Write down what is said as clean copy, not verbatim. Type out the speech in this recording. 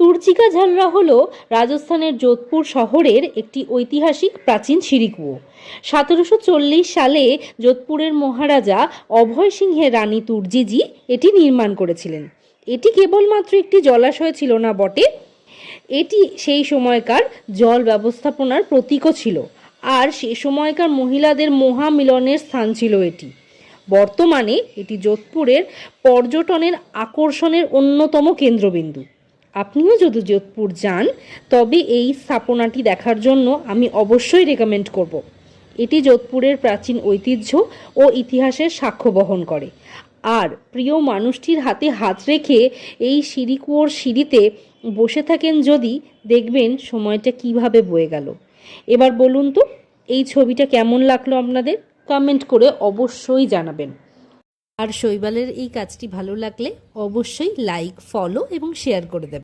তুর্চিকা ঝালরা হলো রাজস্থানের যোধপুর শহরের একটি ঐতিহাসিক প্রাচীন সিঁড়িকুয়ো। 1740 সালে যোধপুরের মহারাজা অভয় সিংহের রানী তুর্জিজি এটি নির্মাণ করেছিলেন। এটি কেবলমাত্র একটি জলাশয় ছিল না বটে, এটি সেই সময়কার জল ব্যবস্থাপনার প্রতীকও ছিল, আর সে সময়কার মহিলাদের মহামিলনের স্থান ছিল এটি। বর্তমানে এটি যোধপুরের পর্যটনের আকর্ষণের অন্যতম কেন্দ্রবিন্দু। আপনিও যদি যোধপুর যান তবে এই স্থাপনাটি দেখার জন্য আমি অবশ্যই রেকমেন্ড করব। এটি যোধপুরের প্রাচীন ঐতিহ্য ও ইতিহাসের সাক্ষ্য বহন করে। আর প্রিয় মানুষটির হাতে হাত রেখে এই সিঁড়িকুয়োর সিঁড়িতে বসে থাকেন যদি, দেখবেন সময়টা কিভাবে বয়ে গেল। এবার বলুন তো, এই ছবিটা কেমন লাগলো আপনাদের? কমেন্ট করে অবশ্যই জানাবেন। আর শৈবালের এই কাজটি ভালো লাগলে অবশ্যই লাইক, ফলো এবং শেয়ার করে দেবেন।